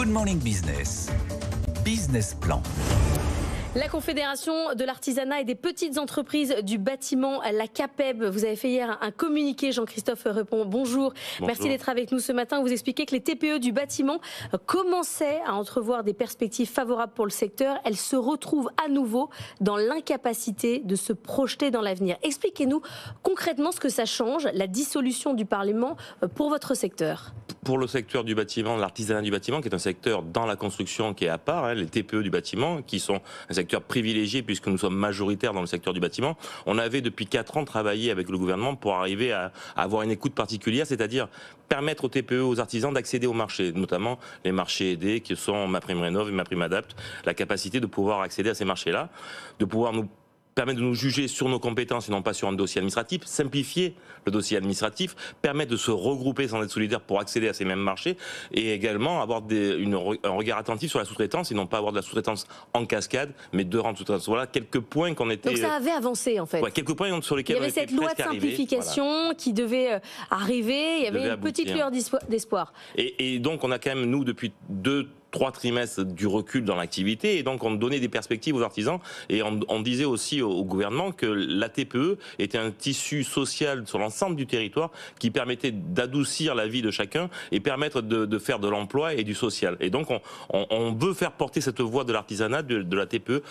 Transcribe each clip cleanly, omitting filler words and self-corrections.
Good Morning Business. Business Plan. La Confédération de l'artisanat et des petites entreprises du bâtiment, la CAPEB, vous avez fait hier un communiqué, Jean-Christophe Repon, bonjour. Merci d'être avec nous ce matin. Vous expliquez que les TPE du bâtiment commençaient à entrevoir des perspectives favorables pour le secteur. Elles se retrouvent à nouveau dans l'incapacité de se projeter dans l'avenir. Expliquez-nous concrètement ce que ça change, la dissolution du Parlement pour votre secteur. Pour le secteur du bâtiment, l'artisanat du bâtiment, qui est un secteur dans la construction qui est à part, les TPE du bâtiment, qui sont un secteur privilégié puisque nous sommes majoritaires dans le secteur du bâtiment. On avait depuis 4 ans travaillé avec le gouvernement pour arriver à avoir une écoute particulière, c'est-à-dire permettre aux TPE, aux artisans d'accéder au marché, notamment les marchés aidés qui sont MaPrimeRénov' et MaPrimeAdapt, la capacité de pouvoir accéder à ces marchés-là, de pouvoir nous permettre de nous juger sur nos compétences et non pas sur un dossier administratif, simplifier le dossier administratif, permettre de se regrouper sans être solidaire pour accéder à ces mêmes marchés et également avoir un regard attentif sur la sous-traitance et non pas avoir de la sous-traitance en cascade, mais de rendre sous-traitance. Voilà quelques points qu'on était... Donc ça avait avancé en fait. Ouais, quelques points sur lesquels il y avait cette loi de simplification qui devait arriver, il y avait une petite lueur d'espoir. Et donc on a quand même, nous, depuis 2-3 trimestres du recul dans l'activité et donc on donnait des perspectives aux artisans et on disait aussi au gouvernement que la TPE était un tissu social sur l'ensemble du territoire qui permettait d'adoucir la vie de chacun et permettre de faire de l'emploi et du social. Et donc on veut faire porter cette voix de l'artisanat, de la TPE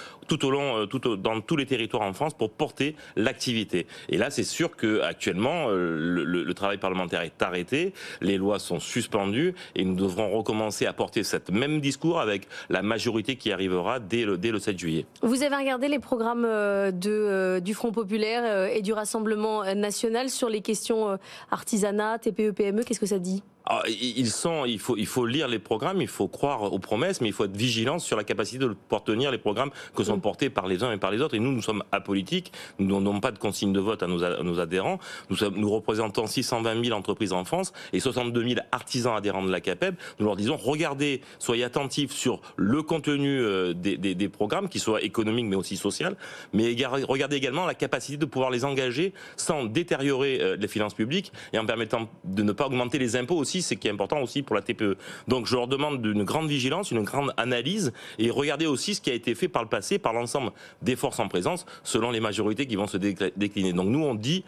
dans tous les territoires en France pour porter l'activité. Et là c'est sûr qu'actuellement le travail parlementaire est arrêté, les lois sont suspendues et nous devrons recommencer à porter cette même discours avec la majorité qui arrivera dès le 7 juillet. Vous avez regardé les programmes du Front Populaire et du Rassemblement National sur les questions artisanat, TPE, PME, qu'est-ce que ça dit ? Alors, il faut lire les programmes, il faut croire aux promesses, mais il faut être vigilant sur la capacité de pouvoir tenir les programmes que sont portés par les uns et par les autres. Et nous sommes apolitiques, nous n'avons pas de consigne de vote à nos adhérents. Nous représentons 620 000 entreprises en France et 62 000 artisans adhérents de la CAPEB. Nous leur disons, regardez, soyez attentifs sur le contenu des programmes, qui soient économiques mais aussi social, mais regardez également la capacité de pouvoir les engager sans détériorer les finances publiques et en permettant de ne pas augmenter les impôts aussi, c'est qui est important aussi pour la TPE. Donc je leur demande une grande vigilance, une grande analyse et regardez aussi ce qui a été fait par le passé par l'ensemble des forces en présence selon les majorités qui vont se décliner. Donc nous on dit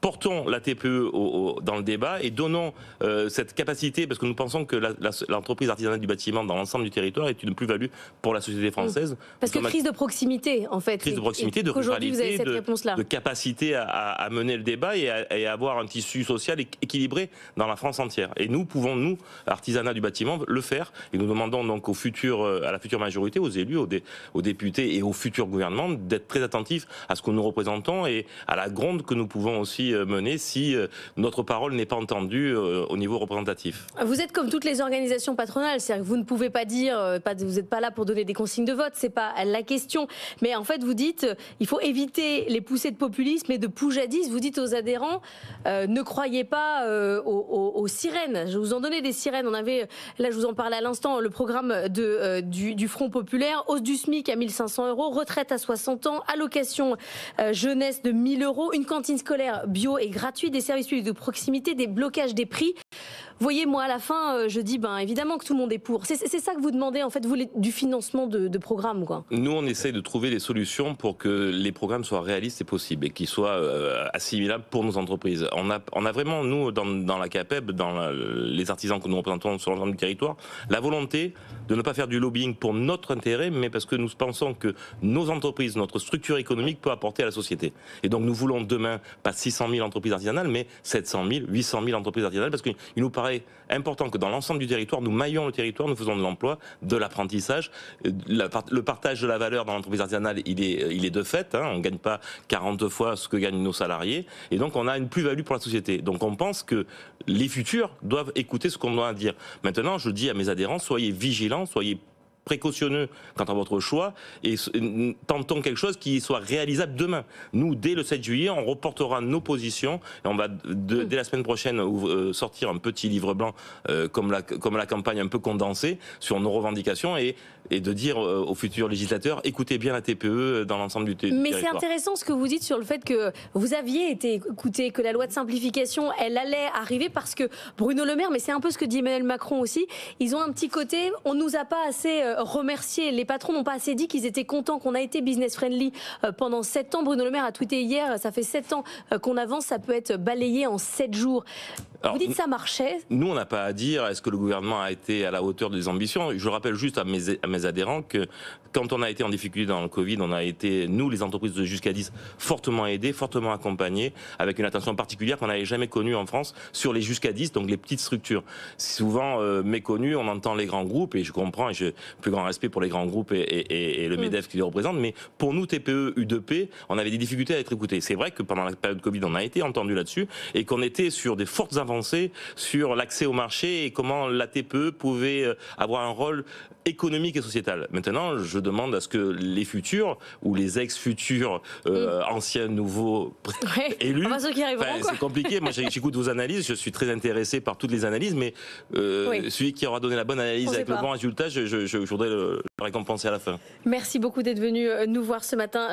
portons la TPE dans le débat et donnons cette capacité, parce que nous pensons que l'entreprise artisanale du bâtiment dans l'ensemble du territoire est une plus-value pour la société française. Parce que crise de proximité, en fait. Crise de proximité, de ruralité, de capacité à mener le débat et à avoir un tissu social équilibré dans la France entière. Et nous pouvons, nous, artisanat du bâtiment, le faire. Et nous demandons donc à la future majorité, aux élus, aux députés et au futur gouvernement d'être très attentifs à ce que nous représentons et à la gronde que nous pouvons aussi mener si notre parole n'est pas entendue au niveau représentatif. Vous êtes comme toutes les organisations patronales, c'est-à-dire que vous ne pouvez pas dire, vous n'êtes pas là pour donner des consignes de vote, c'est pas la question. Mais en fait, vous dites, il faut éviter les poussées de populisme et de poujadisme. Vous dites aux adhérents, ne croyez pas aux sirènes. Je vais vous en donner des sirènes. On avait, là je vous en parlais à l'instant, le programme du Front Populaire, hausse du SMIC à 1 500 €, retraite à 60 ans, allocation jeunesse de 1 000 €, une cantine scolaire bio et gratuite, des services publics de proximité, des blocages des prix. Voyez, moi à la fin, je dis évidemment que tout le monde est pour. C'est ça que vous demandez en fait, vous, du financement de programmes, quoi. Nous, on essaie de trouver des solutions pour que les programmes soient réalistes et possibles et qu'ils soient assimilables pour nos entreprises. On a vraiment, nous, dans la CAPEB, dans les artisans que nous représentons sur l'ensemble du territoire, la volonté de ne pas faire du lobbying pour notre intérêt, mais parce que nous pensons que nos entreprises, notre structure économique peut apporter à la société. Et donc nous voulons demain pas 600 000 entreprises artisanales, mais 700 000, 800 000 entreprises artisanales, parce qu'il nous paraît important que dans l'ensemble du territoire, nous maillons le territoire, nous faisons de l'emploi, de l'apprentissage. Le partage de la valeur dans l'entreprise artisanale, il est de fait. On ne gagne pas 40 fois ce que gagnent nos salariés. Et donc, on a une plus-value pour la société. Donc, on pense que les futurs doivent écouter ce qu'on doit dire. Maintenant, je dis à mes adhérents, soyez vigilants, soyez précautionneux quant à votre choix et tentons quelque chose qui soit réalisable demain. Nous, dès le 7 juillet, on reportera nos positions et on va dès la semaine prochaine sortir un petit livre blanc comme la campagne un peu condensée sur nos revendications et de dire aux futurs législateurs, écoutez bien la TPE dans l'ensemble du territoire. Mais c'est intéressant ce que vous dites sur le fait que vous aviez été écouté, que la loi de simplification, elle allait arriver parce que Bruno Le Maire, mais c'est un peu ce que dit Emmanuel Macron aussi, ils ont un petit côté, on ne nous a pas assez remercié, les patrons n'ont pas assez dit qu'ils étaient contents qu'on a été business friendly pendant 7 ans. Bruno Le Maire a tweeté hier, ça fait 7 ans qu'on avance, ça peut être balayé en 7 jours. Alors, vous dites ça marchait. Nous, on n'a pas à dire est-ce que le gouvernement a été à la hauteur des ambitions. Je rappelle juste à mes adhérents que quand on a été en difficulté dans le Covid, on a été, nous, les entreprises de jusqu'à 10, fortement aidés, fortement accompagnés, avec une attention particulière qu'on n'avait jamais connue en France sur les jusqu'à 10, donc les petites structures. Souvent méconnues, on entend les grands groupes, et je comprends, et j'ai plus grand respect pour les grands groupes et le MEDEF qui les représente, mais pour nous, TPE, U2P, on avait des difficultés à être écoutés. C'est vrai que pendant la période Covid, on a été entendu là-dessus, et qu'on était sur des fortes avancées sur l'accès au marché et comment la TPE pouvait avoir un rôle économique et sociétal. Maintenant, je demande à ce que les futurs ou les ex-futurs anciens, nouveaux élus, c'est compliqué. Moi, j'écoute vos analyses, je suis très intéressé par toutes les analyses, mais celui qui aura donné la bonne analyse avec le bon résultat, je voudrais le récompenser à la fin. Merci beaucoup d'être venu nous voir ce matin.